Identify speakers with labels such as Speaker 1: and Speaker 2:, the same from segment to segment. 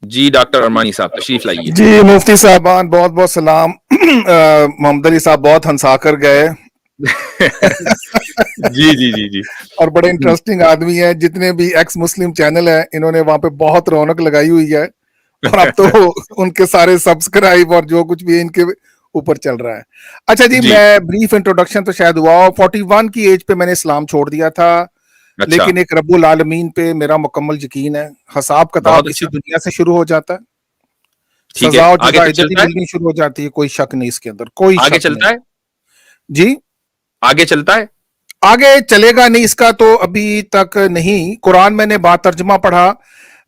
Speaker 1: جی doctor Armani صاحب تشریف لائیے.
Speaker 2: جی مفتی صاحبان بہت بہت سلام. محمد علی صاحب بہت ہنسا کر گئے.
Speaker 1: جی جی جی جی.
Speaker 2: اور بڑے انٹرسٹنگ آدمی ہیں. جتنے بھی ایکس مسلم چینل ہیں انہوں نے وہاں پہ بہت رونق لگائی ہوئی ہے. اور اب تو ان کے سارے سبسکرائب اور جو کچھ بھی ان کے اوپر چل رہا ہے. اچھا جی, میں بریف انٹروڈکشن تو شاید ہوا 41 کی ایج پہ میں نے اسلام چھوڑ دیا تھا. لیکن ایک رب العالمین پہ میرا مکمل یقین ہے. حساب کتاب اسی دنیا سے شروع ہو جاتا ہے. سزا اور جزا ادھر ملنی شروع ہو جاتی ہے. کوئی شک نہیں اس کے اندر, کوئی
Speaker 1: آگے
Speaker 2: شک
Speaker 1: چلتا
Speaker 2: نہیں.
Speaker 1: ہے
Speaker 2: جی
Speaker 1: آگے چلتا ہے,
Speaker 2: آگے چلے گا نہیں اس کا تو ابھی تک نہیں. قرآن میں نے بات ترجمہ پڑھا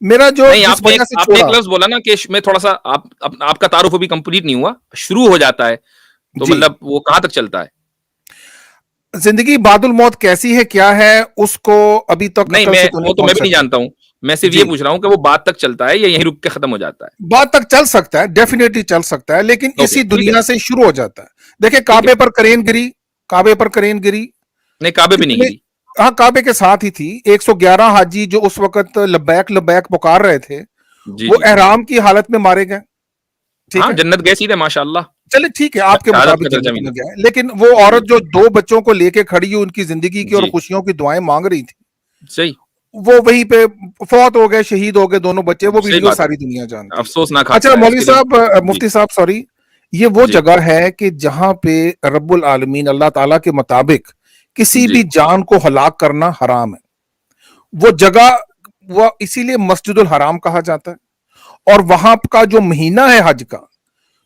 Speaker 2: میرا جو
Speaker 1: نہیں.
Speaker 2: جس وجہ سے
Speaker 1: آپ نے ایک لفظ بولا نا کہ میں تھوڑا سا آپ کا تعارف ابھی کمپلیٹ نہیں ہوا. شروع ہو جاتا ہے تو
Speaker 2: جی,
Speaker 1: مطلب وہ کہاں تک چلتا ہے؟
Speaker 2: زندگی بعد الموت کیسی ہے کیا ہے اس کو ابھی تک
Speaker 1: نہیں,
Speaker 2: عقل
Speaker 1: میں
Speaker 2: سے تو
Speaker 1: وہ
Speaker 2: نہیں
Speaker 1: تو میں
Speaker 2: پہنچ
Speaker 1: بھی نہیں
Speaker 2: سکتے.
Speaker 1: جانتا ہوں. میں صرف یہ
Speaker 2: جی,
Speaker 1: پوچھ رہا ہوں کہ وہ بات تک چلتا ہے یا یہیں رک کے ختم ہو جاتا ہے؟
Speaker 2: بات تک چل سکتا ہے, ڈیفینیٹلی چل سکتا ہے, لیکن
Speaker 1: اوکے
Speaker 2: اسی
Speaker 1: ٹھیک ہے
Speaker 2: دنیا سے شروع ہو جاتا ہے. دیکھیں
Speaker 1: ٹھیک ہے.
Speaker 2: کعبے پر کرین گری, کعبے پر کرین گری
Speaker 1: نہیں کعبے پہ نہیں
Speaker 2: کتنے,
Speaker 1: گری.
Speaker 2: ہاں کعبے کے ساتھ ہی تھی. 111 حاجی جو اس وقت لبیک لبیک پکار رہے تھے
Speaker 1: جی
Speaker 2: وہ
Speaker 1: جی
Speaker 2: احرام کی حالت میں مارے گئے. ٹھیک
Speaker 1: ہاں
Speaker 2: ہے,
Speaker 1: جنت گئے سیدھے ماشاء اللہ.
Speaker 2: چلے ٹھیک ہے, آپ کے
Speaker 1: شہادت کا
Speaker 2: مطابق
Speaker 1: درجہ
Speaker 2: جنت
Speaker 1: ملا.
Speaker 2: میں گیا. لیکن وہ
Speaker 1: جی
Speaker 2: عورت جو 2 بچوں کو لے کے کھڑی ان کی زندگی کی اور
Speaker 1: جی
Speaker 2: خوشیوں کی دعائیں مانگ رہی تھی,
Speaker 1: صحیح
Speaker 2: وہ وہیں پہ فوت ہو گئے, شہید ہو گئے دونوں بچے. وہ
Speaker 1: صحیح
Speaker 2: ویڈیو
Speaker 1: بات ہے.
Speaker 2: ساری دنیا جانتی ہے.
Speaker 1: افسوسناک
Speaker 2: اچھا
Speaker 1: حادثہ ہے اس
Speaker 2: مولوی
Speaker 1: کے لیے.
Speaker 2: صاحب,
Speaker 1: جی
Speaker 2: مفتی صاحب سوری, یہ وہ
Speaker 1: جی
Speaker 2: جگہ ہے کہ جہاں پہ رب العالمین اللہ تعالیٰ کے مطابق کسی
Speaker 1: جی
Speaker 2: بھی جان کو ہلاک کرنا حرام ہے. وہ جگہ وہ اسی لیے مسجد الحرام کہا جاتا ہے. اور وہاں کا جو مہینہ ہے حج کا,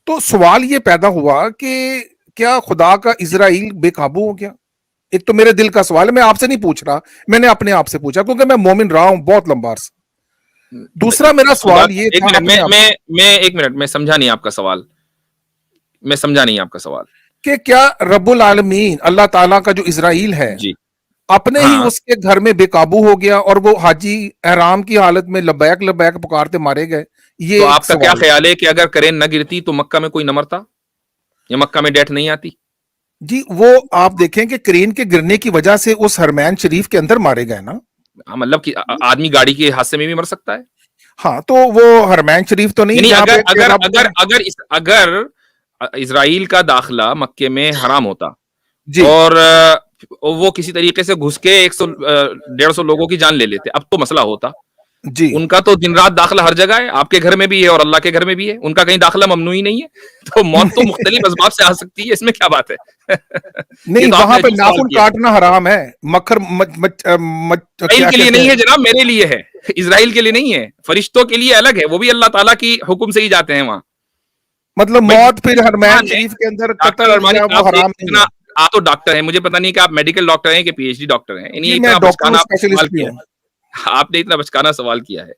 Speaker 2: تو سوال یہ پیدا ہوا کہ کیا خدا کا اسرائیل بے قابو ہو گیا؟ ایک تو میرے دل کا سوال ہے, میں آپ سے نہیں پوچھ رہا, میں نے اپنے آپ سے پوچھا کیونکہ میں مومن رہا ہوں بہت لمبا عرصہ. دوسرا میرا
Speaker 1: خدا
Speaker 2: سوال یہ
Speaker 1: ایک
Speaker 2: تھا
Speaker 1: منٹ
Speaker 2: اپنے آپ سے
Speaker 1: میں ایک منٹ میں سمجھا نہیں آپ کا سوال. میں سمجھا نہیں آپ کا سوال.
Speaker 2: کہ کیا رب العالمین اللہ تعالیٰ کا جو اسرائیل ہے
Speaker 1: جی
Speaker 2: اپنے ہی
Speaker 1: ہاں
Speaker 2: اس کے گھر میں بے قابو ہو گیا اور وہ حاجی احرام کی حالت میں لبیک لبیک پکارتے مارے گئے؟
Speaker 1: تو
Speaker 2: یہ ایک
Speaker 1: آپ کا کیا
Speaker 2: سوال.
Speaker 1: خیال ہے کہ اگر کرین نہ گرتی تو مکہ میں کوئی نہ مرتا یا مکہ میں ڈیتھ نہیں آتی؟
Speaker 2: جی وہ آپ دیکھیں کہ کرین کے گرنے کی وجہ سے اس حرمین شریف کے اندر مارے گئے نا.
Speaker 1: مطلب کہ آدمی گاڑی کے حادثے میں بھی مر سکتا ہے.
Speaker 2: ہاں تو وہ حرمین شریف تو نہیں
Speaker 1: یعنی
Speaker 2: جہاں
Speaker 1: اگر
Speaker 2: پہ
Speaker 1: اگر
Speaker 2: رب
Speaker 1: اگر اگر اگر اسرائیل کا داخلہ مکے میں حرام ہوتا
Speaker 2: جی
Speaker 1: اور وہ کسی طریقے سے گھس کے 100-150 لوگوں کی جان لے لیتے, اب تو مسئلہ ہوتا.
Speaker 2: جی
Speaker 1: ان کا تو دن رات داخلہ ہر جگہ ہے, آپ کے گھر میں بھی ہے اور اللہ کے گھر میں بھی ہے. ان کا کہیں داخلہ ممنوع ہی نہیں ہے. تو موت تو مختلف اسباب سے آ سکتی ہے, اس میں کیا بات ہے؟ یہ
Speaker 2: نہیں,
Speaker 1: تو آپ
Speaker 2: وہاں
Speaker 1: نے
Speaker 2: پہ
Speaker 1: عجیب سوال
Speaker 2: ناخن
Speaker 1: کیا.
Speaker 2: کاٹنا حرام ہے. مکھر
Speaker 1: اسرائیل
Speaker 2: کیا
Speaker 1: کے لیے
Speaker 2: کہتے
Speaker 1: نہیں
Speaker 2: ہیں,
Speaker 1: ہے جناب, میرے لیے ہے. اسرائیل کے لیے نہیں ہے, فرشتوں کے لیے الگ ہے. وہ بھی اللہ تعالیٰ کی حکم سے ہی جاتے ہیں وہاں.
Speaker 2: مطلب
Speaker 1: بھائی
Speaker 2: موت پھر حرمین
Speaker 1: انسان ہے.
Speaker 2: شریف کے اندر
Speaker 1: ڈاکٹر
Speaker 2: قتل
Speaker 1: ارمانی
Speaker 2: یا وہ
Speaker 1: صاحب
Speaker 2: حرام نہیں ہے.
Speaker 1: آپ تو ڈاکٹر ہیں, مجھے پتا نہیں کہ آپ میڈیکل ڈاکٹر ہیں کہ پی ایچ ڈی ڈاکٹر ہیں.
Speaker 2: جی
Speaker 1: انہیں
Speaker 2: میں
Speaker 1: اتنا
Speaker 2: ڈاکٹر ہوں,
Speaker 1: بچکانا سوال
Speaker 2: اسپیشلسٹ بھی
Speaker 1: کیا
Speaker 2: ہوں.
Speaker 1: ہے. آپ نے اتنا بچکانا سوال کیا ہے.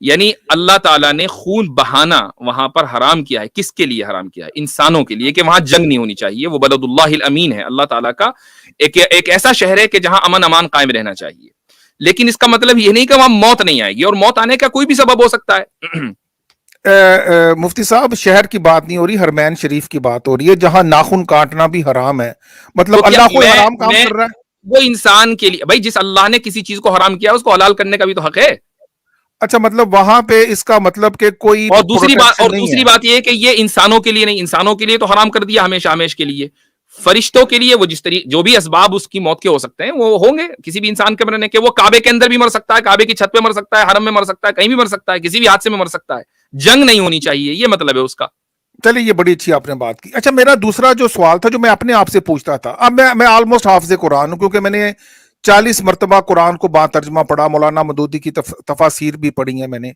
Speaker 1: یعنی اللہ تعالیٰ نے خون بہانا وہاں پر حرام کیا ہے. کس کے لیے حرام کیا ہے؟ انسانوں کے لیے, کہ وہاں جنگ نہیں ہونی چاہیے. وہ بلد اللہ الامین ہے, اللہ تعالیٰ کا ایک ایسا شہر ہے کہ جہاں امن امان قائم رہنا چاہیے. لیکن اس کا مطلب یہ نہیں کہ وہاں موت نہیں آئے گی, اور موت آنے کا کوئی بھی سبب ہو سکتا ہے.
Speaker 2: مفتی صاحب شہر کی بات نہیں ہو رہی, حرمین شریف کی بات ہو رہی ہے جہاں ناخن کاٹنا بھی حرام ہے.
Speaker 1: تو
Speaker 2: مطلب
Speaker 1: کیا
Speaker 2: اللہ کوئی
Speaker 1: میں
Speaker 2: حرام کام
Speaker 1: میں
Speaker 2: کر رہا ہے؟
Speaker 1: وہ انسان کے لیے, بھائی جس اللہ نے کسی چیز کو حرام کیا اس کو حلال کرنے کا بھی تو حق ہے.
Speaker 2: اچھا مطلب وہاں پہ اس کا مطلب کہ کوئی
Speaker 1: اور
Speaker 2: پروٹیکشن نہیں ہے.
Speaker 1: دوسری بات یہ کہ یہ انسانوں کے لیے نہیں, انسانوں کے لیے تو حرام کر دیا ہمیشہ ہمیش کے لیے. فرشتوں کے لیے وہ جس طریقے جو بھی اسباب اس کی موت کے ہو سکتے ہیں وہ ہوں گے کسی بھی انسان کے مرنے کے. وہ کعبے کے اندر بھی مر سکتا ہے, کعبے کی چھت پہ مر سکتا ہے, حرم میں مر سکتا ہے, کہیں بھی مر سکتا ہے, کسی بھی حادثے میں مر سکتا ہے. جنگ نہیں ہونی چاہیے, یہ مطلب ہے اس کا.
Speaker 2: چلیے یہ بڑی اچھی آپ نے بات کی. اچھا میرا دوسرا جو سوال تھا جو میں اپنے آپ سے پوچھتا تھا, اب میں آلموسٹ حافظ قرآن ہوں کیونکہ میں نے 40 مرتبہ قرآن کو با ترجمہ پڑھا, مولانا مودودی کی تفاسیر بھی پڑھی ہیں میں نے,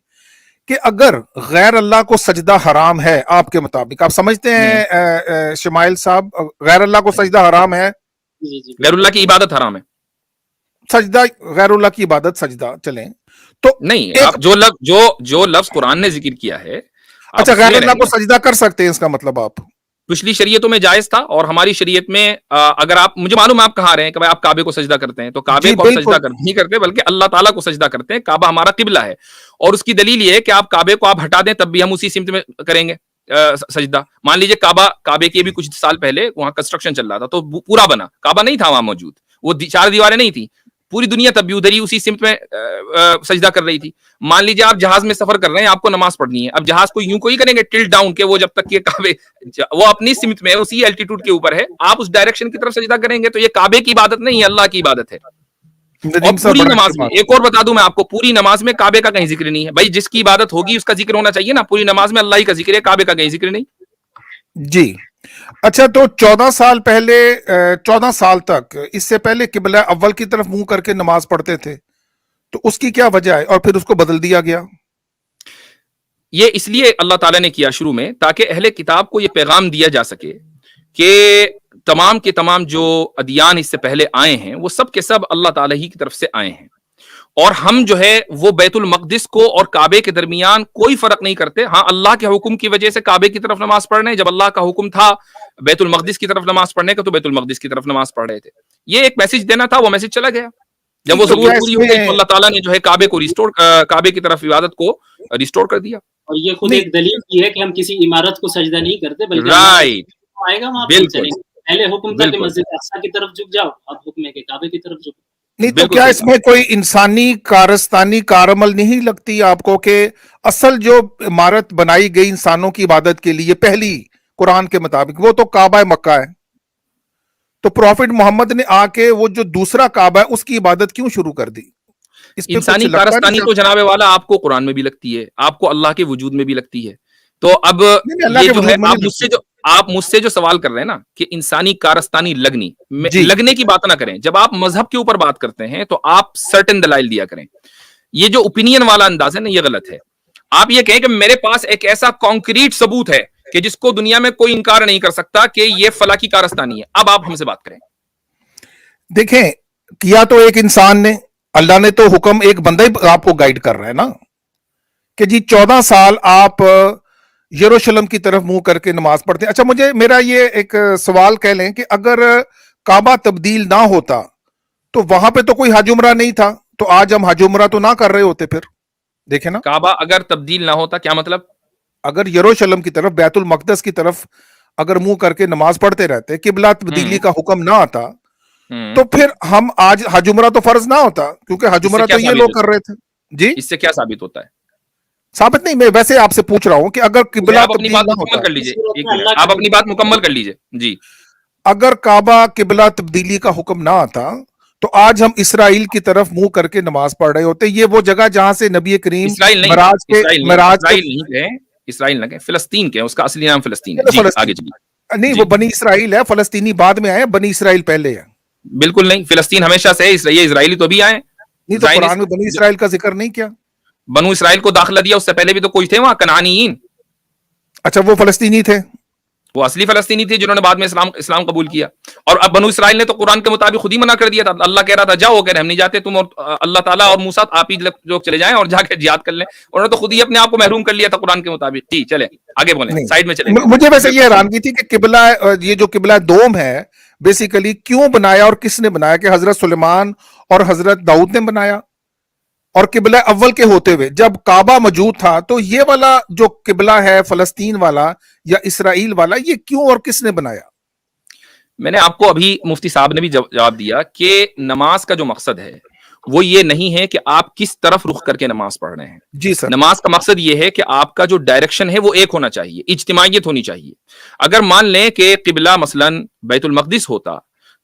Speaker 2: کہ اگر غیر اللہ کو سجدہ حرام ہے آپ کے مطابق, آپ سمجھتے ہیں شمائل صاحب غیر اللہ کو سجدہ حرام ہے؟
Speaker 1: غیر اللہ کی عبادت حرام ہے.
Speaker 2: سجدہ غیر اللہ کی عبادت سجدہ چلیں تو
Speaker 1: نہیں,
Speaker 2: ایک,
Speaker 1: آپ جو لفظ قرآن نے ذکر کیا ہے آپ
Speaker 2: اچھا
Speaker 1: اس
Speaker 2: غیر
Speaker 1: میں
Speaker 2: اللہ
Speaker 1: رہیں
Speaker 2: کو
Speaker 1: گے.
Speaker 2: سجدہ کر سکتے ہیں اس کا مطلب آپ؟
Speaker 1: پچھلی شریعتوں میں جائز تھا, اور ہماری شریعت میں اگر آپ, مجھے معلوم ہے آپ کہاں رہے ہیں کہ بھائی آپ کعبے کو سجدہ کرتے ہیں, تو کعبے
Speaker 2: جی
Speaker 1: کو ہم سجدہ
Speaker 2: بالکل.
Speaker 1: نہیں کرتے بلکہ اللہ تعالیٰ کو سجدہ کرتے ہیں. کعبہ ہمارا قبلہ ہے, اور اس کی دلیل یہ ہے کہ آپ کعبے کو آپ ہٹا دیں تب بھی ہم اسی سمت میں کریں گے سجدہ. مان لیجیے کعبے کے بھی کچھ سال پہلے وہاں کنسٹرکشن چل رہا تھا تو پورا بنا, کعبہ نہیں تھا وہاں موجود, وہ 4 دیواریں نہیں تھی, پوری دنیا تب بھی ادھر ہی اسی سمت میں سجدہ کر رہی تھی. مان لیجیے آپ جہاز میں سفر کر رہے ہیں, آپ کو نماز پڑھنی ہے, اب جہاز کو یوں کوئی کریں گے ٹلٹ ڈاؤن کہ وہ جب تک کہ کعبے, وہ اپنی سمت میں اسی الٹیٹیوڈ کے اوپر ہے, آپ اس ڈائریکشن کی طرف سجدہ کریں گے, تو یہ کعبے کی عبادت نہیں ہے, اللہ کی عبادت ہے. اور پوری نماز میں ایک اور بتا دوں میں آپ کو, پوری نماز میں کعبے کا کہیں ذکر نہیں ہے. بھائی جس کی عبادت ہوگی اس کا ذکر ہونا چاہیے نا, پوری نماز میں اللہ ہی کا ذکر ہے, کعبے کا کہیں ذکر نہیں.
Speaker 2: جی اچھا, تو 14 سال تک اس سے پہلے قبلہ اول کی طرف منہ کر کے نماز پڑھتے تھے, تو اس کی کیا وجہ ہے, اور پھر اس کو بدل دیا گیا؟
Speaker 1: یہ اس لیے اللہ تعالیٰ نے کیا شروع میں, تاکہ اہل کتاب کو یہ پیغام دیا جا سکے کہ تمام کے تمام جو ادیان اس سے پہلے آئے ہیں وہ سب کے سب اللہ تعالیٰ ہی کی طرف سے آئے ہیں, اور ہم جو ہے وہ بیت المقدس کو اور کعبے کے درمیان کوئی فرق نہیں کرتے. ہاں اللہ کے حکم کی وجہ سے کعبے کی طرف نماز پڑھ رہے ہیں, جب اللہ کا حکم تھا بیت المقدس کی طرف نماز پڑھنے کا تو بیت المقدس کی طرف نماز پڑھ رہے تھے. یہ ایک میسج دینا تھا, وہ میسج چلا گیا. جب وہ ضرورت پوری ہو گئی تو اللہ تعالیٰ نے جو ہے کعبے کو ریسٹور, کعبے کی طرف عبادت کو ریسٹور کر دیا.
Speaker 3: اور یہ خود ایک دلیل بھی ہے کہ ہم کسی عمارت کو سجدہ نہیں کرتے, بلکہ
Speaker 1: رائٹ,
Speaker 3: آئے گا وہاں پر چلیں گے. پہلے حکم تھا کہ مسجد اقصی کی طرف جھک جاؤ, اب حکم ہے کہ کعبے کی طرف جھکو.
Speaker 2: نہیں تو کیا اس میں کوئی انسانی کارستانی کارعمل نہیں لگتی آپ کو کہ اصل جو عمارت بنائی گئی انسانوں کی عبادت کے لیے پہلی قرآن کے مطابق وہ تو کعبہ مکہ ہے, تو پروفٹ محمد نے آ کے وہ جو دوسرا کعبہ ہے اس کی عبادت کیوں شروع کر دی؟
Speaker 1: انسانی کارستانی تو جناب والا آپ کو قرآن میں بھی لگتی ہے, آپ کو اللہ کے وجود میں بھی لگتی ہے. تو اب یہ جو ہے آپ مجھ سے جو سوال کر رہے ہیں نا کہ انسانی کارستانی لگنی, لگنے کی بات نہ کریں. جب آپ مذہب کے اوپر بات کرتے ہیں تو آپ سرٹن دلائل دیا کریں. یہ جو اوپینین والا انداز ہے نا, یہ غلط ہے. آپ یہ کہیں کہ میرے پاس ایک ایسا کانکریٹ ثبوت ہے کہ جس کو دنیا میں کوئی انکار نہیں کر سکتا کہ یہ فلاں کی کارستانی ہے, اب آپ ہم سے بات کریں.
Speaker 2: دیکھیں, کیا تو ایک انسان نے, اللہ نے تو حکم, ایک بندہ ہی آپ کو گائیڈ کر رہا ہے نا کہ جی 14 سال آپ یروشلم کی طرف منہ کر کے نماز پڑھتے ہیں. اچھا مجھے میرا یہ ایک سوال کہہ لیں کہ اگر کعبہ تبدیل نہ ہوتا تو وہاں پہ تو کوئی حج عمرہ نہیں تھا, تو آج ہم حج عمرہ تو نہ کر رہے ہوتے. پھر دیکھیں نا,
Speaker 1: کعبہ اگر تبدیل نہ ہوتا کیا مطلب؟
Speaker 2: اگر یروشلم کی طرف بیت المقدس کی طرف اگر منہ کر کے نماز پڑھتے رہتے, قبلہ تبدیلی کا حکم نہ آتا, تو پھر ہم آج حج عمرہ تو فرض نہ ہوتا, کیونکہ حج عمرہ تو یہ لوگ کر رہے تھے. جی
Speaker 1: اس سے کیا ثابت ہوتا ہے؟
Speaker 2: ثابت نہیں, میں ویسے آپ سے پوچھ رہا ہوں کہ اگر قبلہ
Speaker 1: آپ اپنی بات مکمل کر لیجئے, آپ اپنی بات مکمل کر لیجئے. جی,
Speaker 2: اگر کعبہ قبلہ تبدیلی کا حکم نہ آتا تو آج ہم اسرائیل کی طرف منہ کر کے نماز پڑھ رہے ہوتے. یہ وہ جگہ جہاں سے نبی کریم
Speaker 1: اسرائیل نہ کہیں, فلسطین کے, اس کا اصلی نام فلسطین ہے. آگے چلیے.
Speaker 2: نہیں, وہ بنی اسرائیل ہے, فلسطینی بعد میں آئے, بنی اسرائیل پہلے ہے.
Speaker 1: بالکل نہیں, فلسطین ہمیشہ سے ہے, یہ اسرائیلی تو بھی آئے.
Speaker 2: نہیں تو قرآن میں بنی اسرائیل کا ذکر نہیں کیا.
Speaker 1: بنو اسرائیل کو داخلہ دیا, اس سے پہلے بھی تو کوئی تھے وہاں کنعانیین.
Speaker 2: اچھا, وہ فلسطینی تھے,
Speaker 1: وہ اصلی فلسطینی تھے جنہوں نے بعد میں اسلام قبول کیا. اور اب بنو اسرائیل نے تو قرآن کے مطابق خود ہی منع کر دیا تھا. اللہ کہہ رہا تھا جاؤ, کہہ رہے ہم نہیں جاتے, تم اور اللہ تعالیٰ اور موسیٰ آپ ہی لوگ چلے جائیں اور جا کے جہاد کر لیں. انہوں نے تو خود ہی اپنے آپ کو محروم کر لیا تھا قرآن کے مطابق. جی چلے آگے بولیں, سائڈ میں چلیں.
Speaker 2: مجھے ویسے یہ حیرانگی تھی کہ قبلہ, یہ جو قبلہ دوم ہے بیسیکلی کیوں بنایا اور کس نے بنایا, کہ حضرت سلیمان اور حضرت داؤد نے بنایا, اور قبلہ اول کے ہوتے ہوئے جب کعبہ موجود تھا تو یہ والا جو قبلہ ہے فلسطین والا یا اسرائیل والا, یہ کیوں اور کس نے بنایا؟
Speaker 1: میں نے آپ کو ابھی مفتی صاحب نے بھی جواب دیا کہ نماز کا جو مقصد ہے وہ یہ نہیں ہے کہ آپ کس طرف رخ کر کے نماز پڑھ رہے ہیں.
Speaker 2: جی سر,
Speaker 1: نماز کا مقصد یہ ہے کہ آپ کا جو ڈائریکشن ہے وہ ایک ہونا چاہیے, اجتماعیت ہونی چاہیے. اگر مان لیں کہ قبلہ مثلا بیت المقدس ہوتا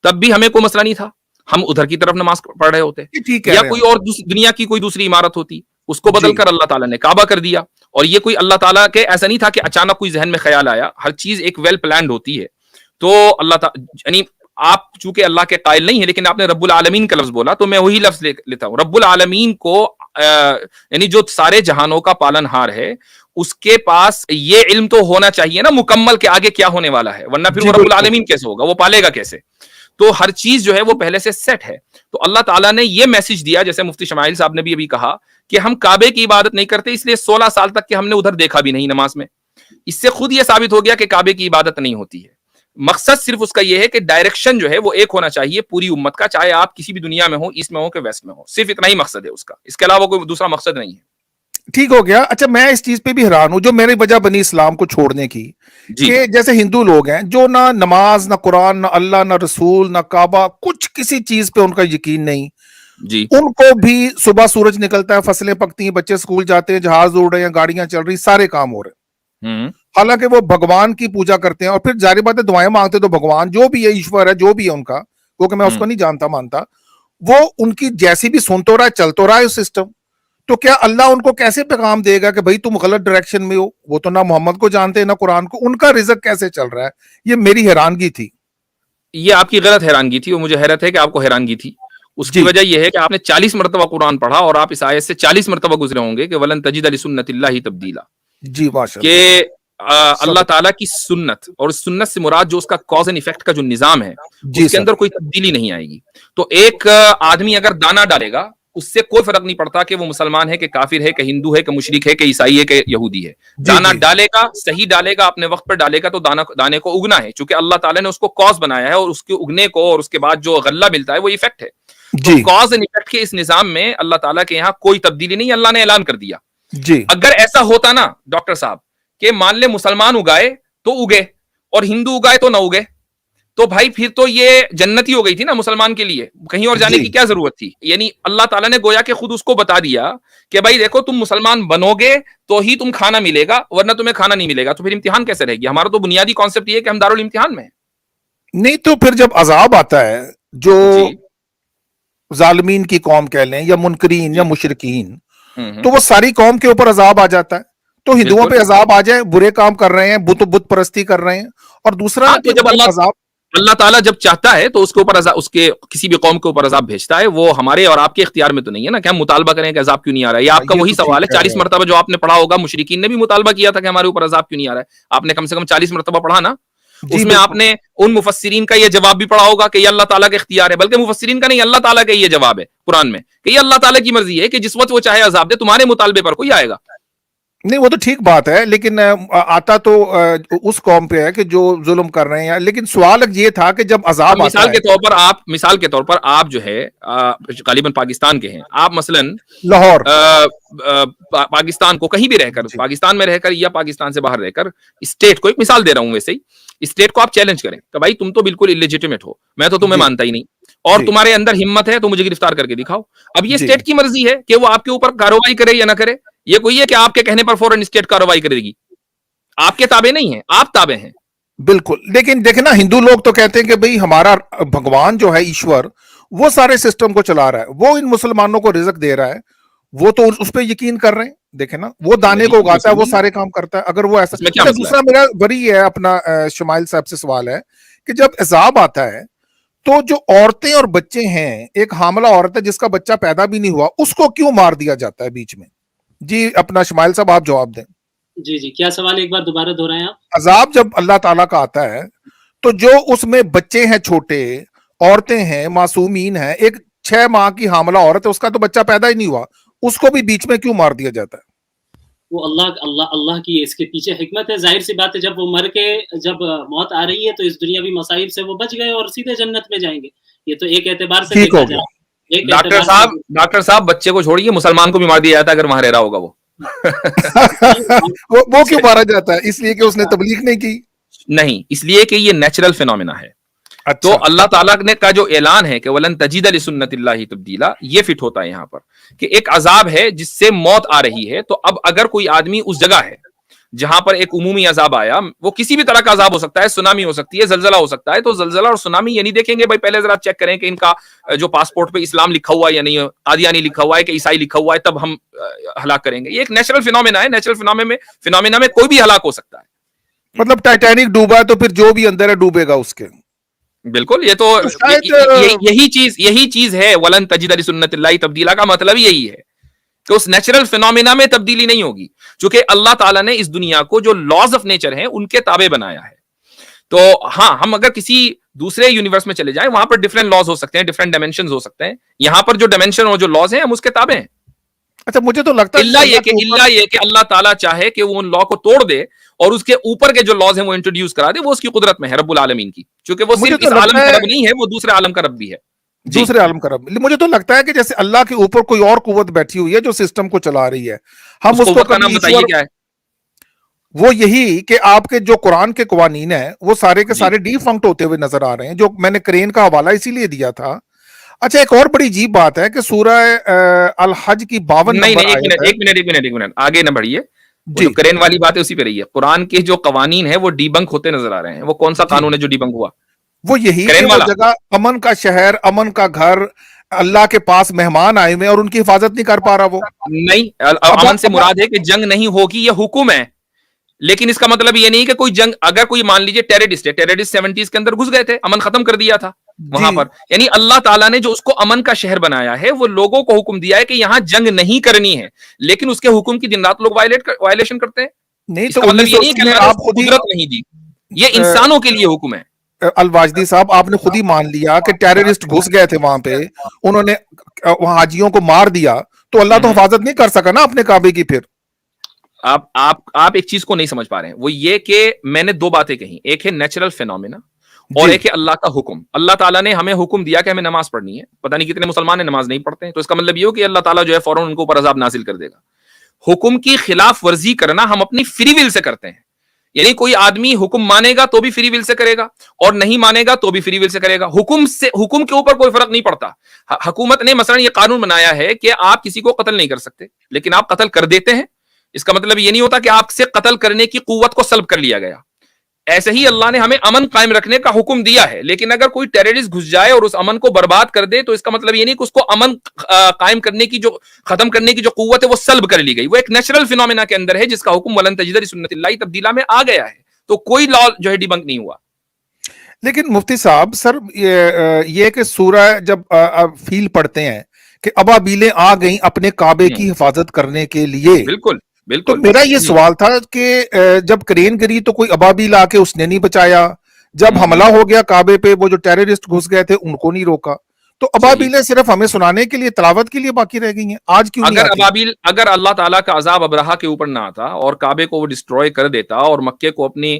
Speaker 1: تب بھی ہمیں کوئی مسئلہ نہیں تھا, ہم ادھر کی طرف نماز پڑھ رہے ہوتے, یا کوئی اور دنیا کی کوئی دوسری عمارت ہوتی, اس کو بدل کر اللہ تعالیٰ نے کعبہ کر دیا. اور یہ کوئی اللہ تعالیٰ کے ایسا نہیں تھا کہ اچانک کوئی ذہن میں خیال آیا, ہر چیز ایک ویل پلانڈ ہوتی ہے. تو اللہ تعالیٰ, یعنی آپ چونکہ اللہ کے قائل نہیں ہیں لیکن آپ نے رب العالمین کا لفظ بولا تو میں وہی لفظ لیتا ہوں. رب العالمین کو یعنی جو سارے جہانوں کا پالن ہار ہے, اس کے پاس یہ علم تو ہونا چاہیے نا مکمل کہ آگے کیا ہونے والا ہے, ورنہ پھر وہ رب العالمین کیسے ہوگا, وہ پالے گا کیسے؟ تو ہر چیز جو ہے وہ پہلے سے سیٹ ہے. تو اللہ تعالیٰ نے یہ میسج دیا, جیسے مفتی شمائل صاحب نے بھی ابھی کہا کہ ہم کعبے کی عبادت نہیں کرتے, اس لیے 16 سال تک کہ ہم نے ادھر دیکھا بھی نہیں نماز میں. اس سے خود یہ ثابت ہو گیا کہ کعبے کی عبادت نہیں ہوتی ہے. مقصد صرف اس کا یہ ہے کہ ڈائریکشن جو ہے وہ ایک ہونا چاہیے پوری امت کا, چاہے آپ کسی بھی دنیا میں ہو, ایسٹ میں ہو کہ ویسٹ میں ہو, صرف اتنا ہی مقصد ہے اس کا, اس کے علاوہ کوئی دوسرا مقصد نہیں ہے.
Speaker 2: ٹھیک ہو گیا. اچھا, میں اس چیز پہ بھی حیران ہوں جو میری وجہ بنی اسلام کو چھوڑنے کی, کہ جیسے ہندو لوگ ہیں جو نہ نماز, نہ قرآن, نہ اللہ, نہ رسول, نہ کعبہ, کچھ کسی چیز پہ ان کا یقین نہیں,
Speaker 1: جی
Speaker 2: उनको भी सुबह सूरज निकलता है, फसलें पकती हैं, बच्चे स्कूल जाते हैं, जहाज उड़ रहे हैं, गाड़ियां चल रही, सारे काम हो रहे हैं।
Speaker 1: हम्म
Speaker 2: हालांकि वो भगवान की पूजा करते हैं और फिर जारी बात है दुआएं मांगते तो भगवान जो भी है, ईश्वर है जो भी है उनका, क्योंकि मैं उसको नहीं जानता मानता, वो उनकी जैसी भी सुन तो रहा है, चल तो रहा है सिस्टम। तो क्या अल्लाह उनको कैसे पैगाम देगा कि भाई तुम गलत डायरेक्शन में हो? वो तो ना मोहम्मद को जानते हैं ना कुरान को, उनका रिजक कैसे चल रहा है? ये मेरी हैरानगी थी।
Speaker 1: ये आपकी गलत हैरानगी थी और मुझे हैरत है कि आपको हैरानगी थी। उसकी
Speaker 2: जी।
Speaker 1: वजह यह है कि आपने 40 मरतबा कुरान पढ़ा और आप इस आयत से 40 मरतबा गुजरे होंगे कि वलन तजिद लिसुन्नतिल्लाहि तब्दीला,
Speaker 2: जी माशाल्लाह।
Speaker 1: कि अल्लाह ताला की सुन्नत, और सुन्नत से मुराद जो उसका कॉज एंड इफेक्ट का जो निजाम है
Speaker 2: जी
Speaker 1: उसके
Speaker 2: सर।
Speaker 1: अंदर कोई तब्दीली नहीं आएगी। तो एक आदमी अगर दाना डालेगा उससे कोई फर्क नहीं पड़ता कि वो मुसलमान है कि काफिर है कि हिंदू है कि मुशरिक है कि ईसाई है कि यहूदी है।
Speaker 2: जी,
Speaker 1: दाना
Speaker 2: जी।
Speaker 1: डालेगा, सही डालेगा, अपने वक्त पर डालेगा तो दाने को उगना है, क्योंकि अल्लाह ताला ने उसको कॉज बनाया है और उसके उगने को और उसके बाद जो गल्ला मिलता है वो इफेक्ट है। तो
Speaker 2: जी
Speaker 1: कॉज एंड इफेक्ट के इस निजाम में अल्लाह ताला के यहाँ कोई तब्दीली नहीं, अल्लाह ने ऐलान कर दिया।
Speaker 2: जी
Speaker 1: अगर ऐसा होता ना डॉक्टर साहब कि मान ले मुसलमान उगाए तो उगे और हिंदू उगाए तो ना उगे, तो भाई फिर तो ये जन्नती हो गई थी ना मुसलमान के लिए, कहीं और जाने
Speaker 2: जी।
Speaker 1: की क्या जरूरत थी? यानी अल्लाह ताला ने गोया के खुद उसको बता दिया कि भाई देखो तुम मुसलमान बनोगे तो ही तुम खाना मिलेगा, वरना तुम्हें खाना नहीं मिलेगा। तो फिर इम्तिहान कैसे रहेगी? हमारा तो बुनियादी कॉन्सेप्ट ये है कि हम दारुल इम्तिहान में हैं।
Speaker 2: नहीं तो फिर जब अजाब आता है जो
Speaker 1: जी
Speaker 2: जालिमीन की कौम कह लें या मुनकरीन या
Speaker 1: जी
Speaker 2: मुशरिकीन,
Speaker 1: हम्म,
Speaker 2: तो वो सारी कौम के ऊपर अजाब आ जाता है। तो हिंदुओं
Speaker 1: बिल्कुल।
Speaker 2: पे अजाब आ जाए, बुरे काम कर रहे हैं, बुत परस्ती कर रहे हैं, और दूसरा
Speaker 1: हाँ, तो
Speaker 2: कि
Speaker 1: जब
Speaker 2: जब अजाब
Speaker 1: अल्लाह ताला जब चाहता है तो उसके ऊपर उसके किसी भी कौम के ऊपर अजाब भेजता है। वो हमारे और आपके इख्तियार में तो नहीं है ना कि हम मुतालबा करें कि अजाब क्यों नहीं आ रहा है। ये आपका
Speaker 2: ये
Speaker 1: वही
Speaker 2: तो ठीक
Speaker 1: सवाल है,
Speaker 2: कह
Speaker 1: 40
Speaker 2: रहे हैं।
Speaker 1: मरतबा जो आपने पढ़ा होगा, मुशरिकीन ने भी मुतालबा किया था कि हमारे ऊपर अजाब क्यों नहीं आ रहा है। आपने कम से कम 40 मरतबा पढ़ा ना,
Speaker 2: जी
Speaker 1: उसमें
Speaker 2: बिल्कुल।
Speaker 1: आपने उन मुफस्सिरीन का ये जवाब भी पढ़ा होगा कि ये अल्लाह ताला का इख्तियार है, बल्कि मुफस्सिरीन का नहीं, अल्लाह ताला का ये जवाब है कुरान में कि ये अल्लाह ताला की मर्जी है कि जिस वक्त वो चाहे अजाब दे, तुम्हारे मुतालबे पर कोई आएगा।
Speaker 2: नहीं वो तो ठीक बात है, लेकिन आता तो उस कौम पे है कि जो जुल्म कर रहे हैं, लेकिन सवाल ये था कि जब
Speaker 1: अब
Speaker 2: अजाब आता
Speaker 1: मिसाल
Speaker 2: है।
Speaker 1: के तौर पर आप जो है गालिबन पाकिस्तान के हैं, आप मसलन
Speaker 2: लाहौर।
Speaker 1: पाकिस्तान को कहीं भी रहकर,
Speaker 2: जी
Speaker 1: पाकिस्तान में रहकर या पाकिस्तान से बाहर रहकर, स्टेट को, एक मिसाल दे रहा हूं वैसे ही, स्टेट को आप चैलेंज करें कि भाई तुम तो बिल्कुल इलेजिटिमेट हो, मैं तो तुम्हें
Speaker 2: जी
Speaker 1: मानता ही नहीं, और
Speaker 2: जी
Speaker 1: तुम्हारे अंदर हिम्मत है तो मुझे गिरफ्तार करके दिखाओ। अब ये
Speaker 2: जी
Speaker 1: स्टेट की मर्जी है कि वो आपके ऊपर कार्रवाई करे या ना करे। ये कोई है कि आपके कहने पर फौरन स्टेट कार्रवाई करेगी? आपके ताबे नहीं है, आप ताबे हैं।
Speaker 2: बिल्कुल। लेकिन देखे ना, हिंदू लोग तो कहते हैं कि भाई हमारा भगवान जो है, ईश्वर, वो सारे सिस्टम को चला रहा है, वो इन मुसलमानों को रिजक दे रहा है, वो तो उस पर यकीन कर रहे हैं। देखे ना, वो दाने को उगाता है, वो सारे काम करता है। अगर वो ऐसा,
Speaker 1: इसमें क्या
Speaker 2: अच्छा
Speaker 1: मसला है?
Speaker 2: दूसरा मेरा बड़ी है अपना शमाइल साहब से सवाल है कि जब अजाब आता है तो जो औरतें और बच्चे हैं, एक हामला औरत है जिसका बच्चा पैदा भी नहीं हुआ, उसको क्यों मार दिया जाता है बीच में? जी अपना शमाइल साहब आप जवाब दें।
Speaker 3: जी जी, क्या सवाल एक बार दोबारा दोहराएं आप?
Speaker 2: अजाब जब अल्लाह ताला का आता है तो जो उसमें बच्चे हैं, छोटे औरतें हैं, मासूमीन हैं, एक 6 माह की हामला औरत है, उसका तो बच्चा पैदा ही नहीं हुआ, उसको भी बीच में क्यों मार दिया जाता है?
Speaker 3: वो अल्लाह की इसके पीछे हिकमत है। जाहिर सी बात है, जब वो मर के जब मौत आ रही है तो इस दुनियावी मसाइब से वो बच गए और सीधे जन्नत में जाएंगे। ये तो एक एतबार से
Speaker 2: ठीक
Speaker 3: देखा
Speaker 2: हो
Speaker 3: जाए,
Speaker 2: गया।
Speaker 3: एक
Speaker 1: डॉक्टर
Speaker 3: एतबार
Speaker 1: साहब,
Speaker 3: से
Speaker 1: डॉक्टर साहब, बच्चे को छोड़िए, मुसलमान को भी मार दिया जाता है अगर वहां रह रहा होगा वो।
Speaker 2: वो क्यों मारा जाता है? इसलिए कि उसने तबलीग नहीं की?
Speaker 1: नहीं, इसलिए कि ये नेचुरल फिनोमिना है। तो
Speaker 2: अच्छा
Speaker 1: अल्लाह ताला ने का जो ऐलान है कि वलन तजीद लिसुन्नतिल्लाहि तब्दीला, ये फिट होता है यहाँ पर कि एक अजाब है जिससे मौत आ रही है। तो अब अगर कोई आदमी उस जगह है जहां पर एक उमूमी अजाब आया, वो किसी भी तरह का अजाब हो सकता है, सुनामी हो सकती है, जलजला हो सकता है, तो जलजला और सुनामी ये नहीं देखेंगे भाई पहले जरा चेक करें कि इनका जो पासपोर्ट पे इस्लाम लिखा हुआ है या नहीं, कादियानी लिखा हुआ है कि ईसाई लिखा हुआ है, तब हम हलाक करेंगे। ये एक नेचुरल फिनोमिना है। नेचुरल फिनोमिना में कोई भी हलाक हो सकता है।
Speaker 2: मतलब टाइटैनिक डूबा है तो फिर जो भी अंदर है डूबेगा उसके।
Speaker 1: बिल्कुल, ये तो
Speaker 2: शायद
Speaker 1: यही चीज है वलन तजिद लिसुन्नतिल्लाहि तब्दीला का मतलब ही यही है कि उस नेचुरल फिनोमिना में तब्दीली नहीं होगी, क्योंकि अल्लाह ताला ने इस दुनिया को जो लॉज ऑफ नेचर हैं उनके ताबे बनाया है। तो हाँ, हम अगर किसी दूसरे यूनिवर्स में चले जाएं, वहां पर डिफरेंट लॉज हो सकते हैं, डिफरेंट डायमेंशन हो सकते हैं। यहां पर जो डायमेंशन और जो लॉज हैं हम उसके ताबे हैं।
Speaker 2: अच्छा मुझे तो लगता है
Speaker 1: इल्ला ये कि अल्लाह ताला चाहे कि वो उन लॉ को तोड़ दे और उसके ऊपर के जो लॉज हैं वो इंट्रोड्यूस करा दे, वो उसकी कुदरत में है रब्बुल आलमीन की, क्योंकि वो सिर्फ इस आलम का रब नहीं है, वो दूसरे आलम का रब भी है।
Speaker 2: दूसरे आलम का रब। मुझे तो लगता है कि जैसे अल्लाह के ऊपर कोई और कुव्वत बैठी हुई है जो सिस्टम को चला रही है, हम उसको
Speaker 1: का नाम बताइए क्या है?
Speaker 2: वो यही कि आपके जो कुरान के कवानीन है वो सारे के सारे डिफंक्ट होते हुए नजर आ रहे हैं। जो मैंने करेन का हवाला इसीलिए दिया था, अच्छा, एक और बड़ी अजीब बात है कि सूरह अल हज की 52
Speaker 1: नहीं
Speaker 2: नंबर
Speaker 1: नहीं,
Speaker 2: आयत है।
Speaker 1: एक मिनट, आगे ना बढ़िए। वो
Speaker 2: जी
Speaker 1: जो करेन वाली बात है उसी पे रही है। कुरान के जो कवानीन है वो डीबंक होते नजर आ रहे हैं। वो कौन सा
Speaker 2: जी,
Speaker 1: कानून है जो डीबंक हुआ?
Speaker 2: वो यही कि
Speaker 1: करेन
Speaker 2: वो
Speaker 1: वाला?
Speaker 2: जगह अमन का शहर, अमन का घर, अल्लाह के पास मेहमान आए हुए हैं और उनकी हिफाजत नहीं कर पा रहा वो।
Speaker 1: नहीं,
Speaker 2: अब
Speaker 1: अमन से
Speaker 2: अब
Speaker 1: मुराद है कि जंग नहीं होगी, ये हुक्म है। लेकिन इसका मतलब ये नहीं कि कोई जंग, अगर कोई मान लीजिए टेररिस्ट है, टेररिस्ट 70s के अंदर घुस गए थे, अमन खत्म कर दिया था
Speaker 2: जी,
Speaker 1: वहां पर। यानी अल्लाह ताला ने जो उसको अमन का शहर बनाया है, वो लोगों को हुक्म दिया है कि यहां जंग नहीं करनी है, लेकिन उसके हुक्म की दिन रात लोग वायलेशन करते हैं।
Speaker 2: नहीं तो
Speaker 1: इसका मतलब ये नहीं है
Speaker 2: 1980
Speaker 1: कि
Speaker 2: में
Speaker 1: अल्लाह ने
Speaker 2: आप
Speaker 1: उसको
Speaker 2: खुद ही
Speaker 1: कुदरत नहीं दी, ये इंसानों के लिए हुक्म है।
Speaker 2: अलवाजदी साहब, आपने खुद ही मान लिया कि टेररिस्ट घुस गए थे वहां पे, उन्होंने वहां हाजियों को मार दिया, तो अल्लाह तो हिफाजत नहीं कर सका ना अपने काबे की फिर।
Speaker 1: आप एक चीज को नहीं समझ पा रहे हैं, वो ये कि मैंने दो बातें कही, एक है नेचुरल फिनोमेना और
Speaker 2: जी
Speaker 1: एक है अल्लाह का हुक्म। अल्लाह ताला ने हमें हुक्म दिया कि हमें नमाज पढ़नी है। पता नहीं कितने मुसलमान नमाज नहीं पढ़ते हैं, तो इसका मतलब ये हो कि अल्लाह ताला जो है फौरन उनको ऊपर अजाब नाजिल कर देगा। हुक्म की खिलाफ वर्जी करना हम अपनी फ्री विल से करते हैं। यानी कोई आदमी हुक्म मानेगा तो भी फ्री विल से करेगा और नहीं मानेगा तो भी फ्री विल से करेगा। हुक्म के ऊपर कोई फर्क नहीं पड़ता। हुकूमत ने मसलन ये कानून बनाया है कि आप किसी को कत्ल नहीं कर सकते, लेकिन आप कत्ल कर देते हैं। इसका मतलब ये नहीं होता कि आपसे कत्ल करने की कुव्वत को सल्ब कर लिया गया। ऐसे ही अल्लाह ने हमें अमन कायम रखने का हुक्म दिया है, लेकिन अगर कोई टेररिस्ट घुस जाए और उस अमन को बर्बाद कर दे, तो इसका मतलब ये नहीं कि उसको अमन कायम करने की जो खत्म करने की जो कुव्वत है वो सल्ब कर ली गई। वो एक नेचुरल फिनोमेना के अंदर है जिसका हुक्म वलन तजिद सुन्नतिल्लाहि तब्दीला में आ गया है। तो कोई लॉ जो है डिबंक नहीं हुआ।
Speaker 2: लेकिन मुफ्ती साहब, सर ये कि सूरह जब फील पढ़ते हैं कि अबाबीलें आ गई अपने काबे की हिफाजत करने के लिए,
Speaker 1: बिल्कुल
Speaker 2: तो
Speaker 1: बिल्कुल।
Speaker 2: मेरा ये सवाल था कि जब क्रेन गिरी तो कोई अबाबील आके उसने नहीं बचाया, जब हमला हो गया काबे पे वो जो टेररिस्ट घुस गए थे उनको नहीं रोका, तो अबाबीलें सिर्फ हमें सुनाने के लिए, तलावत के लिए बाकी रह गई हैं, आज क्यों नहीं आती?
Speaker 1: अगर अल्लाह ताला का अजाब अबरहा के ऊपर ना आता और काबे को वो डिस्ट्रॉय कर देता और मक्के को अपनी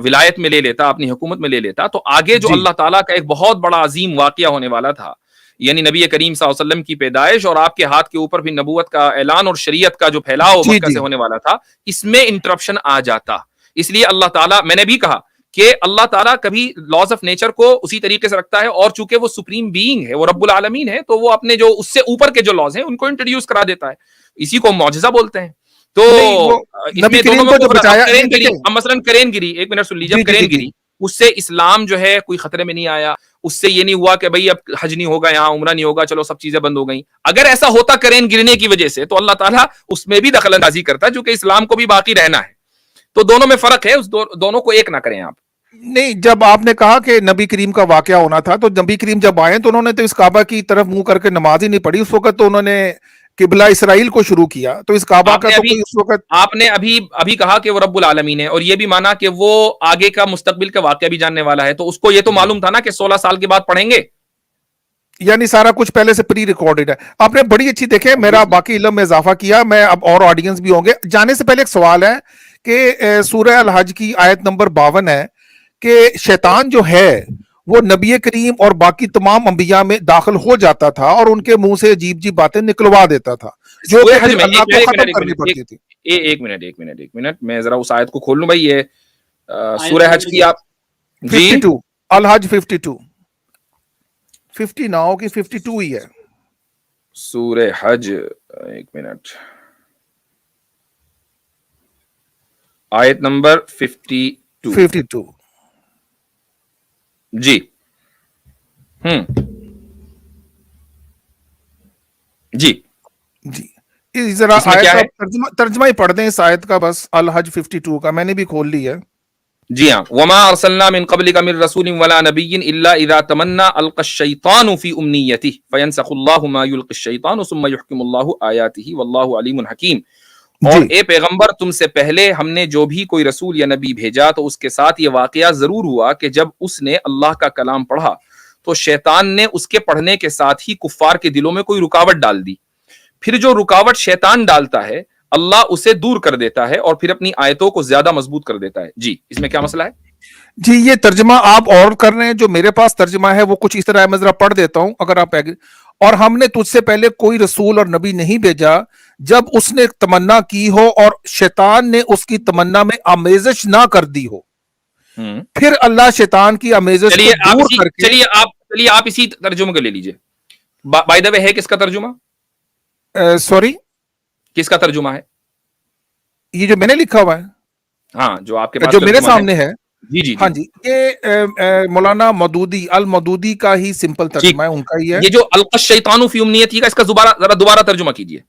Speaker 1: विलायत में ले लेता, अपनी हुकूमत में ले लेता, तो आगे जो
Speaker 2: जी
Speaker 1: अल्लाह ताला का एक बहुत बड़ा अजीम वाकया होने वाला था, यानी नबी करीम सल्लल्लाहु अलैहि वसल्लम की पैदाइश और आपके हाथ के ऊपर भी नबूवत का ऐलान और शरीयत का जो फैलाव
Speaker 2: जी
Speaker 1: मक्का
Speaker 2: जी
Speaker 1: से होने वाला था, इसमें इंटरप्शन आ जाता। इसलिए अल्लाह ताला, मैंने भी कहा कि अल्लाह ताला कभी लॉज ऑफ नेचर को उसी तरीके से रखता है, और चूंकि वो सुप्रीम बीइंग है, वो रब्बुल आलमीन है, तो वो अपने जो उससे ऊपर के जो लॉज हैं उनको इंट्रोड्यूस करा देता है। इसी को मौजज़ा बोलते हैं। तो
Speaker 2: नहीं, वो नबी
Speaker 1: इसमें दोनों
Speaker 2: करीम
Speaker 1: में
Speaker 2: को
Speaker 1: कोई
Speaker 2: जो
Speaker 1: फर्क, अब
Speaker 2: बचाया, ये
Speaker 1: करेन गिरी,
Speaker 2: देखें।
Speaker 1: अब मसलन करेन गिरी, एक मिनट सुन लीजिए,
Speaker 2: जी
Speaker 1: अब
Speaker 2: जी जी
Speaker 1: करेन
Speaker 2: जी
Speaker 1: गिरी, उससे इस्लाम जो है कोई खतरे में नहीं आया, उससे ये नहीं हुआ कि भाई अब हज नहीं होगा, यहाँ उमरा नहीं होगा, चलो सब चीजें बंद हो गई। अगर ऐसा होता करेन गिरने की वजह से, तो अल्लाह ताला उसमें भी दखल अंदाजी करता, जो कि इस्लाम को भी बाकी रहना है। तो दोनों में फर्क है, दोनों को एक ना करें आप।
Speaker 2: नहीं, जब आपने कहा कि नबी करीम का वाकया होना था, तो नबी करीम जब आए तो उन्होंने तो इस काबा की तरफ मुंह करके नमाज ही नहीं पढ़ी। उस वक्त तो उन्होंने किबला इसराइल को शुरू किया, तो इस काबा का तो कोई उस वक्त।
Speaker 1: आपने अभी अभी कहा कि वो रब्बुल आलमीन है, और ये भी माना कि वो आगे का मुस्तकबिल का वाकया भी जानने वाला है, तो उसको ये तो मालूम था ना कि 16 साल के बाद पढ़ेंगे।
Speaker 2: यानी सारा कुछ पहले से प्री रिकॉर्डेड है। आपने बड़ी अच्छी देखे, मेरा बाकी इल्म में इजाफा किया। मैं अब और ऑडियंस भी होंगे। जाने से पहले एक सवाल है कि सूरह अल हज की आयत नंबर 52 है कि शैतान जो है वो नबी करीम और बाकी तमाम अंबिया में दाखिल हो जाता था और उनके मुंह से अजीब अजीब बातें निकलवा देता था, जो कि फिर अल्लाह को खत्म करनी पड़ती थी।
Speaker 1: एक मिनट, मैं जरा उस आयत को खोल लूं भाई। ये सूरह हज की आप जी
Speaker 2: 52 अल हज 50 ना हो कि 52 ही है।
Speaker 1: सूरह हज, एक मिनट, आयत नंबर 52 जी। जी
Speaker 2: जी, जरा आयत का तर्जमा ही पढ़ दें इस आयत का, बस अल हज 52 का मैंने भी खोल ली है।
Speaker 1: जी हाँ। वमा अरसलना मिन क़ब्लिका मिन रसूलिन वला नबिय्यिन इल्ला इज़ा तमन्ना अलक़ा अश-शैतानु फ़ी उम्निय्यतिही फ़यंसख़ुल्लाहु मा युल्क़ि अश-शैतानु सुम्मा युहकिमुल्लाहु आयातिही वल्लाहु अलीमुन हकीम। और ए पैगंबर, तुमसे पहले हमने जो भी कोई रसूल या नबी भेजा, तो उसके साथ ये वाकया जरूर हुआ कि जब उसने अल्लाह का कलाम पढ़ा, तो शैतान ने उसके पढ़ने के साथ ही कुफ्फार के दिलों में कोई रुकावट डाल दी। फिर जो रुकावट शैतान डालता है, अल्लाह उसे दूर कर देता है और फिर अपनी आयतों को ज्यादा मजबूत कर देता है। जी, इसमें क्या मसला है?
Speaker 2: जी, ये तर्जमा आप और कर रहे हैं, जो मेरे पास तर्जमा है वो कुछ इस तरह है। मैं जरा पढ़ देता हूं, अगर आप और हमने तुझसे पहले कोई रसूल और नबी नहीं भेजा जब उसने तमन्ना की हो और शैतान ने उसकी तमन्ना में आमेज़श ना कर दी हो, फिर अल्लाह शैतान की आमेज़श को दूर करके।
Speaker 1: चलिए आप इसी तर्जुमे को ले लीजिए। बाय द वे है किसका तर्जुमा,
Speaker 2: सॉरी,
Speaker 1: किसका तर्जुमा है?
Speaker 2: ये जो मैंने लिखा हुआ है,
Speaker 1: हाँ, जो आपके पास
Speaker 2: जो मेरे
Speaker 1: तर्जुमा
Speaker 2: सामने है,
Speaker 1: जी जी
Speaker 2: हाँ
Speaker 1: जी
Speaker 2: जी, ये मौलाना मदूदी अल मदूदी का ही सिंपल तर्जुमा है, उनका ही है।
Speaker 1: ये जो अलकश शैतानु फी उम्नियती का, इसका जरा दोबारा तर्जुमा कीजिए।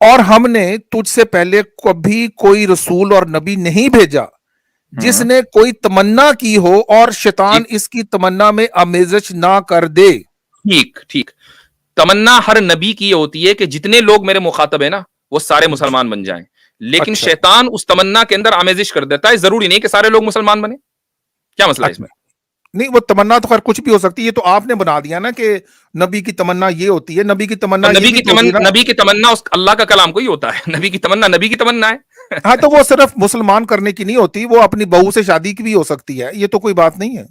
Speaker 2: और हमने तुझसे पहले कभी कोई रसूल और नबी नहीं भेजा जिसने कोई तमन्ना की हो और शैतान इसकी तमन्ना में आमेज़श ना कर दे।
Speaker 1: ठीक ठीक, तमन्ना हर नबी की होती है कि जितने लोग मेरे मुखातब है ना वो सारे मुसलमान बन जाएं, लेकिन
Speaker 2: अच्छा।
Speaker 1: शैतान उस तमन्ना के अंदर आमेजिश कर देता है। जरूरी नहीं कि सारे लोग मुसलमान बने। क्या मसला है इसमें?
Speaker 2: नहीं, वो तमन्ना तो खैर कुछ भी हो सकती है, ये तो आपने बना दिया ना कि नबी की तमन्ना ये होती है, नबी की तमन्ना ये भी तो होती है ना।
Speaker 1: नबी की तमन्ना उस अल्लाह का कलाम को ही होता है। नबी की तमन्ना है।
Speaker 2: हाँ, तो वो सिर्फ मुसलमान करने की नहीं होती, वो अपनी बहू से शादी की भी हो सकती है, ये तो कोई बात नहीं है।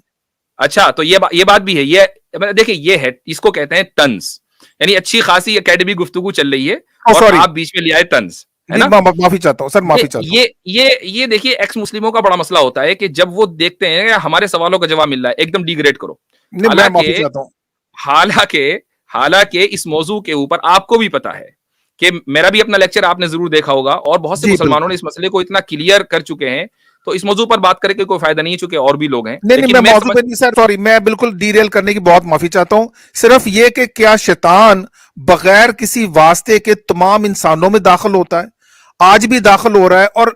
Speaker 1: अच्छा, तो ये बात भी है। ये देखिए, ये है, इसको कहते हैं तंज, यानी अच्छी खासी एकेडमी गुफ्तगू चल रही है और आप बीच में ले आए तंज, है ना?
Speaker 2: माफी चाहता हूँ सर, माफी चाहता हूँ।
Speaker 1: ये देखिए, एक्स मुस्लिमों का बड़ा मसला होता है कि जब वो देखते हैं हमारे सवालों का जवाब मिल रहा है, एकदम डिग्रेड करो।
Speaker 2: मैं माफी चाहता हूँ।
Speaker 1: हालांकि इस मौजू के ऊपर आपको भी पता है कि मेरा भी अपना लेक्चर आपने जरूर देखा होगा और बहुत से मुसलमानों ने इस मसले को इतना क्लियर कर चुके हैं, तो इस मौजू पर बात करके कोई फायदा नहीं है, चूंकि और भी लोग हैं।
Speaker 2: नहीं, मैं मौजू पे नहीं सर, सॉरी, मैं बिल्कुल डीरेल करने की बहुत माफी चाहता हूँ। सिर्फ ये कि क्या शैतान बगैर किसी वास्ते के तमाम इंसानों में दाखिल होता है? आज भी दाखिल हो रहा है। और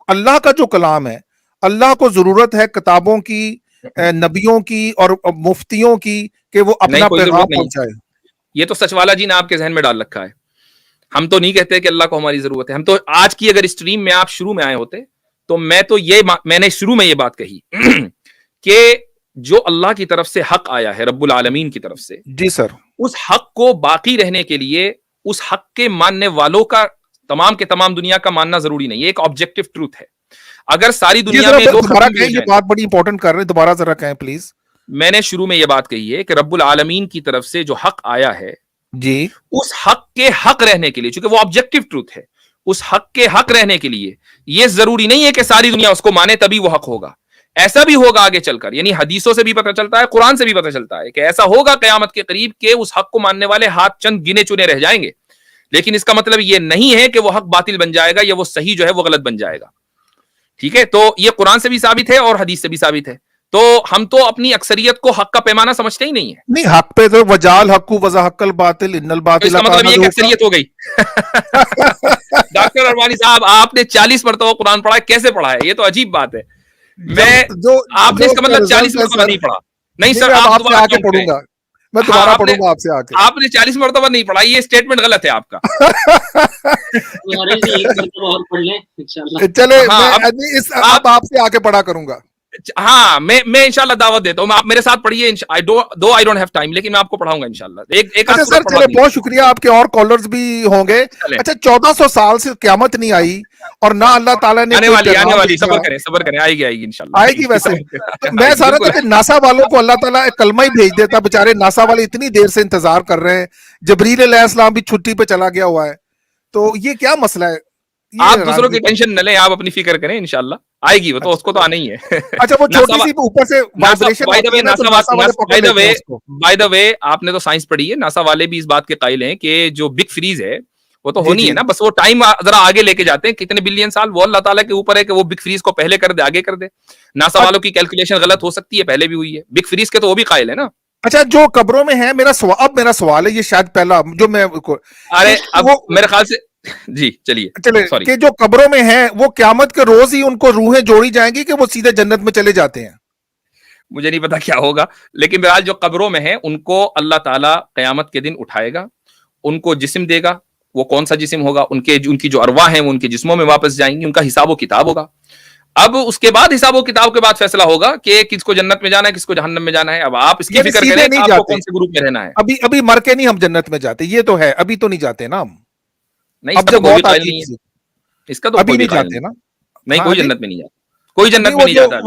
Speaker 2: अल्लाह का जो कलाम है, अल्लाह को जरूरत है किताबों की, नबियों की और मुफ्तियों की कि वो अपना पैगाम पहुंचाए।
Speaker 1: ये तो सचवाला जी ने आपके जहन में डाल रखा है। हम तो नहीं कहते कि अल्लाह को हमारी जरूरत है। हम तो आज की अगर स्ट्रीम में आप शुरू में आए होते तो मैंने शुरू में ये बात कही कि जो अल्लाह की तरफ से हक आया है, रब्बुल आलमीन की तरफ से,
Speaker 2: जी सर, उस
Speaker 1: हक को बाकी रहने के लिए उस हक के मानने वालों का तमाम के तमाम दुनिया का मानना जरूरी नहीं है। एक ऑब्जेक्टिव ट्रूथ है। अगर सारी दुनिया में
Speaker 2: दोबारा कहें, ये बात बड़ी इंपॉर्टेंट कर रहे हैं, दोबारा जरा कहें प्लीज।
Speaker 1: मैंने शुरू में ये बात कही है कि रब्बुल आलमीन की तरफ से जो हक आया है
Speaker 2: जी,
Speaker 1: उस हक के हक रहने के लिए, चूंकि वो ऑब्जेक्टिव ट्रूथ है, उस हक के हक रहने के लिए ये जरूरी नहीं है कि सारी दुनिया उसको माने तभी वो हक होगा। ऐसा भी होगा आगे चलकर, यानी हदीसों से भी पता चलता है, कुरान से भी पता चलता है कि ऐसा होगा कयामत के करीब के उस हक को मानने वाले हाथ चंद गिने चुने रह जाएंगे। लेकिन इसका मतलब ये नहीं है कि वो हक बातिल बन जाएगा या वो सही जो है वो गलत बन जाएगा। ठीक है, तो ये कुरान से भी साबित है और हदीस से भी साबित है। तो हम तो अपनी अक्सरियत को हक का पैमाना समझते ही नहीं है।
Speaker 2: नहीं, हक पे तो वजाल हक्कु वजा हक्कल बातिल इन्नल बातिल,
Speaker 1: इसका मतलब ये कि अक्सरियत हो गई। डॉक्टर अरवानी साहब, आपने 40 मरतबा कुरान पढ़ा है, कैसे पढ़ा है? ये तो अजीब बात है। आपने इसका मतलब 40 मरतबा नहीं पढ़ा? नहीं सर, आप दोबारा आके पढ़ूंगा,
Speaker 2: मैं दोबारा पढ़ूंगा आपसे आके।
Speaker 1: आपने 40 मरतबा नहीं पढ़ा, ये स्टेटमेंट गलत है आपका।
Speaker 2: चले, अब आपसे आके पढ़ा करूंगा।
Speaker 1: हाँ, मैं इंशाल्लाह दावत देता हूँ, आप मेरे साथ पढ़िए। आई डोंट हैव टाइम, लेकिन मैं आपको पढ़ाऊंगा इंशाल्लाह।
Speaker 2: अच्छा सर, चले, बहुत शुक्रिया, आपके और कॉलर्स भी होंगे। अच्छा, 1400 साल से क़यामत नहीं आई और ना अल्लाह ताला ने
Speaker 1: आने वाली, सब्र करें, आएगी इंशाल्लाह,
Speaker 2: आएगी। वैसे तो मैं सारा था कि नासा वालों को अल्लाह ताला एक कलमा ही भेज देता, बेचारे नासा वाले इतनी देर से इंतजार कर रहे हैं, जबरील अलैहिस्सलाम भी छुट्टी पे चला गया हुआ है, तो ये क्या मसला है?
Speaker 1: आप दूसरों की टेंशन न लें, आप अपनी फिक्र करें, इंशाल्लाह आएगी वो, तो उसको तो आना ही है।
Speaker 2: अच्छा, वो छोटी सी ऊपर से वाइब्रेशन होती है ना, तो नासा वाले पकड़ लेते हैं उसको।
Speaker 1: बाय द वे, आपने तो साइंस पढ़ी है, नासा वाले भी इस बात के कायल हैं कि जो बिग फ्रीज है वो तो होनी है ना, बस वो टाइम जरा आगे लेके जाते हैं, कितने बिलियन साल, वो अल्लाह ताला के ऊपर है कि वो बिग फ्रीज को पहले कर दे, आगे कर दे। नासा वालों की कैलकुलेशन गलत हो सकती है, पहले भी हुई है। बिग फ्रीज के तो वो भी कायल है ना।
Speaker 2: अच्छा, जो कब्रों में है, मेरा सवाल है, ये शायद पहला जो मैं,
Speaker 1: अरे अब मेरे ख्याल से जी, चलिए
Speaker 2: कि जो कब्रों में है वो क़यामत के रोज ही उनको रूहें जोड़ी जाएंगी कि वो सीधे जन्नत में चले जाते हैं?
Speaker 1: मुझे नहीं पता क्या होगा, लेकिन बहरहाल जो कब्रों में है उनको अल्लाह ताला क़यामत के दिन उठाएगा, उनको जिस्म देगा। वो कौन सा जिस्म होगा? उनकी जो अरवाह हैं वो उनके जिस्मों में वापस जाएंगी, उनका हिसाब किताब होगा। अब उसके बाद हिसाब किताब के बाद फैसला होगा कि किसको जन्नत में जाना है, किसको जहन्नम में जाना है। अब आप इसकी फिक्र करें कि आपको कौन से ग्रुप में रहना है।
Speaker 2: अभी मर के नहीं हम जन्नत में जाते, ये तो है, अभी तो नहीं जाते ना हम।
Speaker 1: नहीं, अब जब मौत आती है इसका तो
Speaker 2: अभी नहीं जाते ना।
Speaker 1: नहीं, कोई जन्नत में नहीं जाता, कोई जन्नत में नहीं जाता।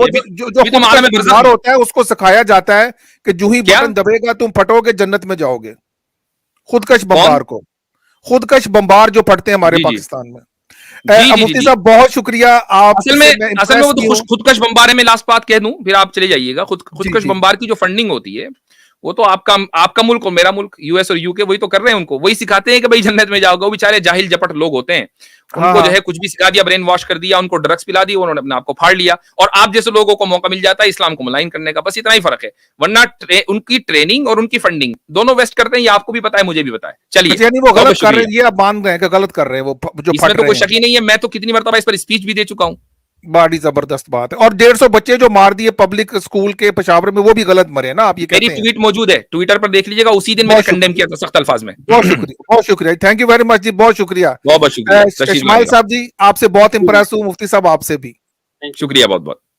Speaker 2: जो बीमार होता है उसको सिखाया जाता है कि जो ही बटन दबेगा तुम फटोगे, जन्नत में जाओगे। खुदकश बम्बार जो फटते हैं हमारे पाकिस्तान में। मुफ्ती साहब, बहुत शुक्रिया। आप
Speaker 1: असल में वो तो खुदकश बम्बारे में लास्ट बात कह दूं, फिर आप चले जाइएगा। खुदकश बम्बार की जो फंडिंग होती है وہ تو آپ کا ملک اور میرا ملک US اور UK وہی تو کر رہے ہیں, ان کو وہی سکھاتے ہیں کہ بھائی جنت میں جاؤ گے. وہ بیچارے جاہل جپٹ لوگ ہوتے ہیں, ان کو جو ہے کچھ بھی سکھا دیا, برین واش کر دیا, ان کو ڈرگس پلا دی, انہوں نے اپنے آپ کو پھاڑ لیا, اور آپ جیسے لوگوں کو موقع مل جاتا ہے اسلام کو ملائن کرنے کا. بس اتنا ہی فرق ہے, ورنہ ان کی ٹریننگ اور ان کی فنڈنگ دونوں ویسٹ کرتے ہیں. یہ آپ کو بھی پتا ہے, مجھے بھی پتا ہے. چلیے,
Speaker 2: یعنی وہ غلط کر رہے ہیں, یہ آپ مان رہے ہیں کہ غلط کر رہے ہیں وہ جو
Speaker 1: اس میں تو کوئی شک ہی نہیں ہے. میں تو کتنی مرتبہ اس پر اسپیچ بھی دے چکا ہوں.
Speaker 2: بڑی زبردست بات ہے. اور 150 بچے جو مار دیے پبلک اسکول کے پشاور میں, وہ بھی غلط مرے نا, آپ یہ
Speaker 1: میری
Speaker 2: کہتے ہیں.
Speaker 1: ٹویٹ موجود ہے, ٹویٹر پر دیکھ لیجیے گا, اسی دن میں نے کنڈیم کیا تھا سخت الفاظ میں.
Speaker 2: بہت شکریہ, بہت شکریہ, تھینک یو ویری مچ جی, بہت شکریہ.
Speaker 1: بہت بہت شکریہ.
Speaker 2: اسماعیل صاحب جی, آپ سے بہت امپریس ہوں, مفتی صاحب آپ سے بھی
Speaker 1: شکریہ, بہت بہت.